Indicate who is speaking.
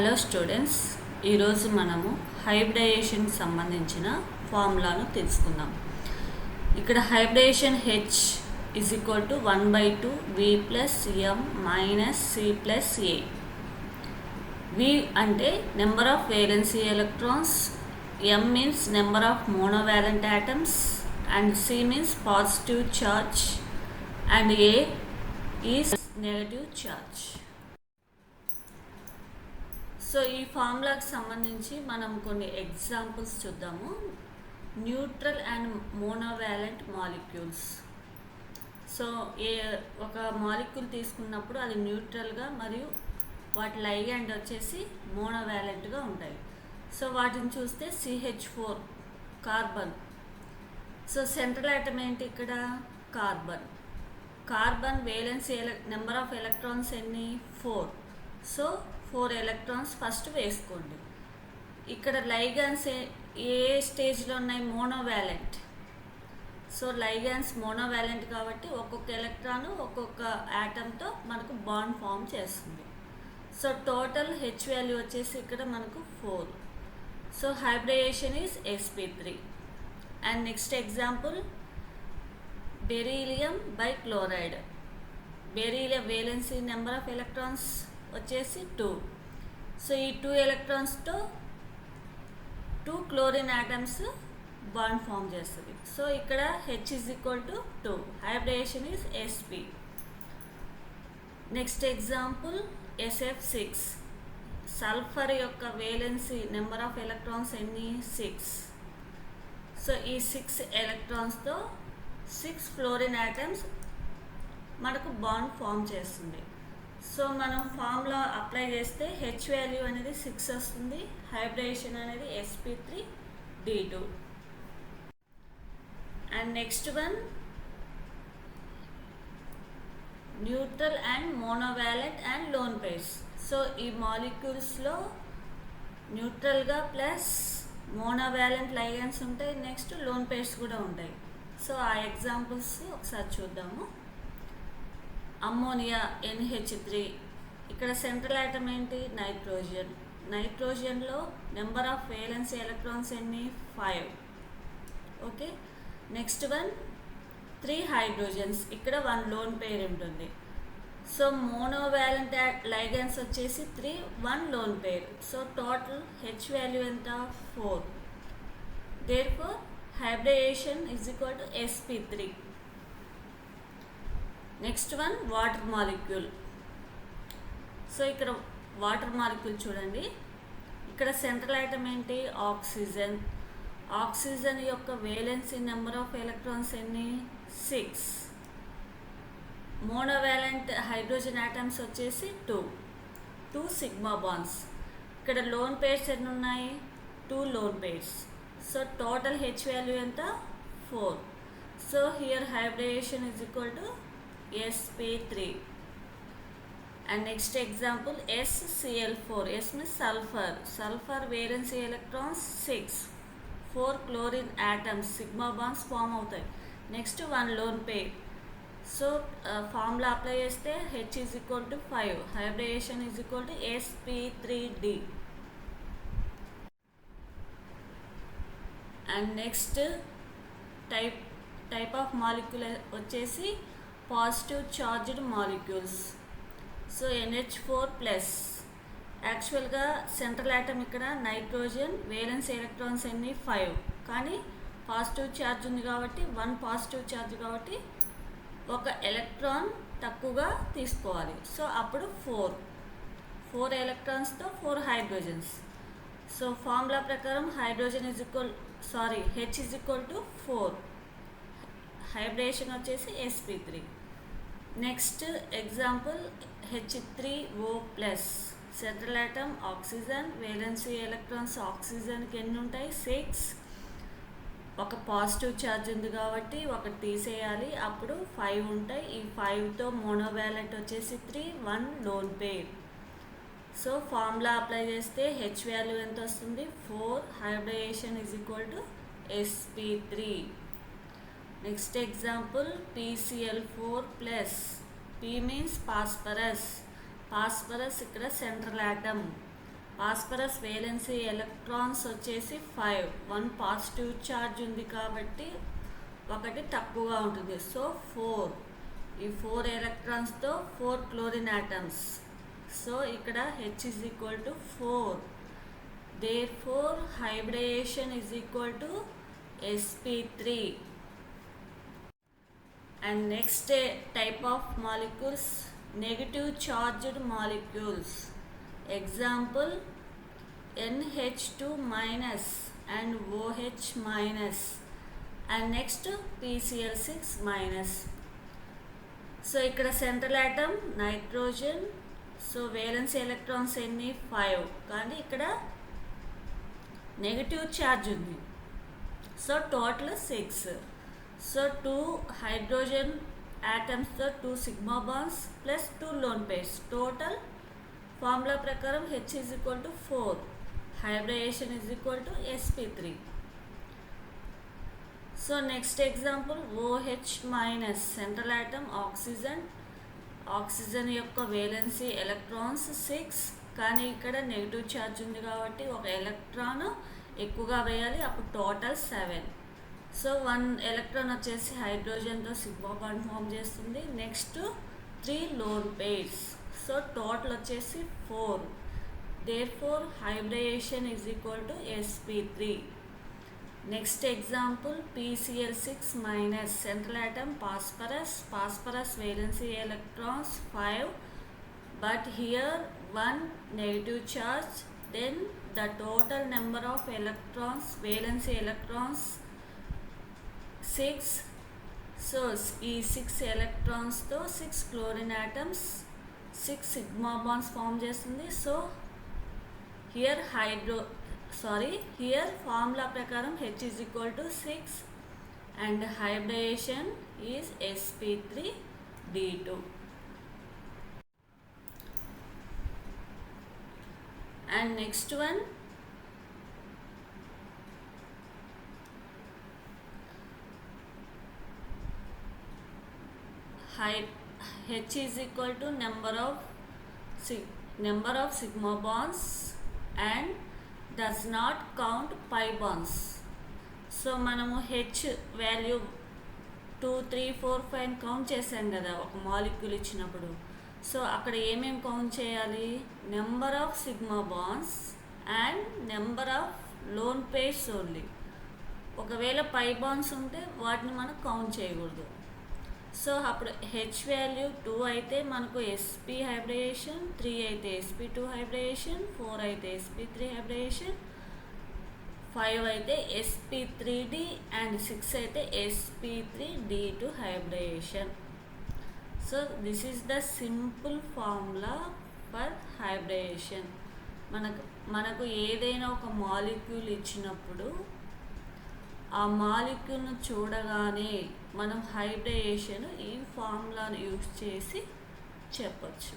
Speaker 1: Hello students, ఈరోజు మనము హైబ్రిడేషన్కి సంబంధించిన ఫార్ములాను తెలుసుకుందాం. ఇక్కడ hybridisation H is equal to 1/2 V plus M minus C plus A. V అంటే number of valency electrons, M means number of monovalent atoms and C means positive charge and A is negative charge. So ఈ ఫార్ములాకి సంబంధించి మనం కొన్ని examples చూద్దాము. Neutral and monovalent molecules. So ఒక molecule తీసుకున్నప్పుడు అది న్యూట్రల్గా మరియు వాటి లైగ్యాండ్ వచ్చేసి మోనోవాలెంట్గా ఉంటాయి. సో వాటిని చూస్తే CH4 carbon. So central atom ఏంటి ఇక్కడ? Carbon. Carbon valency number of electrons ఎన్ని? 4. సో 4 ఎలక్ట్రాన్స్ ఫస్ట్ వేసుకోండి. ఇక్కడ లైగాన్స్ ఏ స్టేజ్లో ఉన్నాయి? మోనోవాలెంట్. సో లైగాన్స్ మోనోవాలెంట్ కాబట్టి ఒక్కొక్క ఎలక్ట్రాన్ ఒక్కొక్క యాటమ్తో మనకు బాండ్ ఫామ్ చేస్తుంది. సో టోటల్ హెచ్ వాల్యూ వచ్చేసి ఇక్కడ మనకు 4. So hybridisation is sp3. And next example beryllium by chloride. Beryllium valency number of electrons వచ్చేసి 2. సో ఈ 2 ఎలక్ట్రాన్స్తో 2 క్లోరిన్ ఆటమ్స్ బాండ్ ఫామ్ చేస్తుంది. సో ఇక్కడ H is equal to 2. Hybridisation is sp. Next example SF6. Sulphur యొక్క valency number of electrons ఎన్ని? 6. So ఈ 6 ఎలక్ట్రాన్స్తో 6 fluorine atoms మనకు bond form చేస్తుంది. సో మనం ఫార్ములా అప్లై చేస్తే హెచ్ వాల్యూ అనేది 6 వస్తుంది. హైబ్రిడేషన్ అనేది sp3d2. And next one neutral and monovalent and loan pairs. So ఈ మాలిక్యూల్స్లో న్యూట్రల్గా ప్లస్ మోనోవాలెంట్ లైగన్స్ ఉంటాయి, నెక్స్ట్ లోన్ పేర్స్ కూడా ఉంటాయి. సో ఆ ఎగ్జాంపుల్స్ ఒకసారి చూద్దాము. Ammonia NH3. ఇక్కడ సెంట్రల్ ఆటమ్ ఏంటి? నైట్రోజన్. నైట్రోజన్లో నెంబర్ ఆఫ్ వేలెన్సీ ఎలక్ట్రాన్స్ ఎన్ని? 5. ఓకే. Next one 3 hydrogens. ఇక్కడ 1 లోన్ పేర్ ఉంటుంది. సో మోనోవాలెంట్ లైగన్స్ వచ్చేసి 3, 1 lone pair. So total H value ఎంత? 4. Therefore hybridisation is equal to sp3. Next one water molecule. So ఇక్కడ water molecule చూడండి. ఇక్కడ central item ఏంటి? Oxygen. Oxygen యొక్క valency number of electrons ఎన్ని? 6. Monovalent hydrogen atoms వచ్చేసి 2 sigma bonds. ఇక్కడ loan pairs ఎన్ని ఉన్నాయి? 2 lone pairs. So total H value ఎంత? 4. So here hybridisation is equal to sp3. and next example SCl4. S means sulfur. Sulfur valency electrons 6. 4 chlorine atoms sigma bonds form అవుతాయి. Next 1 lone pair. So formula apply చేస్తే H is equal to 5. Hybridisation is equal to sp3d. And next type of molecule వచ్చేసి positive charged molecules. So NH4+. యాక్చువల్గా central atom ఇక్కడ nitrogen, valence electrons ఎన్ని? 5. కానీ positive charge ఉంది కాబట్టి 1 positive charge కాబట్టి ఒక ఎలక్ట్రాన్ తక్కువగా తీసుకోవాలి. సో అప్పుడు 4 ఎలక్ట్రాన్స్తో 4 హైడ్రోజన్స్. సో ఫార్ములా ప్రకారం hydrogen H is equal to 4. Hybridisation వచ్చేసి sp3. Next example H3O+. Central atom oxygen, valency electrons ఆక్సిజన్కి ఎన్ని ఉంటాయి? 6. ఒక పాజిటివ్ ఛార్జ్ ఉంది కాబట్టి ఒకటి తీసేయాలి, అప్పుడు 5 ఉంటాయి. ఈ 5తో మోనోవాలెంట్ వచ్చేసి 3, 1 lone pair. So formula apply చేస్తే హెచ్ వాల్యూ ఎంత వస్తుంది? 4. Hybridisation is equal to sp3. Next example PCl4+. P means phosphorus. Phosphorus ఇక్కడ central atom. Phosphorus valency electrons వచ్చేసి 5, 1 పాజిటివ్ ఛార్జ్ ఉంది కాబట్టి ఒకటి తక్కువగా ఉంటుంది. సో 4, ఈ 4 ఎలక్ట్రాన్స్తో 4 క్లోరిన్ ఆటమ్స్. సో ఇక్కడ H is equal to 4. Therefore hybridization is equal to sp3. And next type of molecules, negative charged molecules. Example, NH2 minus and OH minus, and next PCl6 minus. So ఇక్కడ central atom nitrogen. So valence electrons ఎన్ని 5, కానీ ఇక్కడ negative charge ఉంది. So total 6. So 2 hydrogen ఆటమ్స్తో 2 sigma bonds plus 2 lone pairs. Total formula ప్రకారం H is equal to 4. Hybridization is equal to sp3. So next example, OH minus central atom oxygen. Oxygen యొక్క valency electrons 6, కానీ ఇక్కడ negative charge ఉంది కాబట్టి ఒక electron ఎక్కువగా వేయాలి, అప్పుడు టోటల్ 7. సో 1 ఎలక్ట్రాన్ వచ్చేసి హైడ్రోజన్తో సిగ్మా బాండ్ ఫామ్ చేస్తుంది. Next 3 loan pairs. So total వచ్చేసి 4. Therefore hybridization is equal to sp3. Next example, PCl6 minus central atom phosphorus. Phosphorus valency electrons 5, but here 1 negative charge. Then the total number of electrons, valency electrons 6. So ఈ 6 ఎలక్ట్రాన్స్తో 6 chlorine atoms 6 sigma bonds form చేస్తుంది. So here formula ప్రకారం H is equal to 6 and hybridization is sp3d2. And next one, H is equal to number of sigma bonds and does not count pi bonds. So మనము H value 2, 3, 4, 5 count చేసాం కదా ఒక molecule ఇచ్చినప్పుడు. So అక్కడ ఏమేమి count చేయాలి? Number of sigma bonds and number of loan pairs only. ఒకవేళ పై bonds ఉంటే వాటిని మనం కౌంట్ చేయకూడదు. సో అప్పుడు H వాల్యూ 2 అయితే మనకు sp హైబ్రిడేషన్, 3 అయితే sp2 హైబ్రిడేషన్, 4 అయితే sp3 హైబ్రిడేషన్, 5 అయితే sp3d అండ్ 6 అయితే sp3d2 hybridisation. So this is the simple formula for hybridisation. మనకు ఏదైనా ఒక మాలిక్యూల్ ఇచ్చినప్పుడు ఆ మాలిక్యూల్ను చూడగానే మనం హైబ్రిడేషన్ ఈ ఫార్ములాను యూజ్ చేసి చెప్పచ్చు.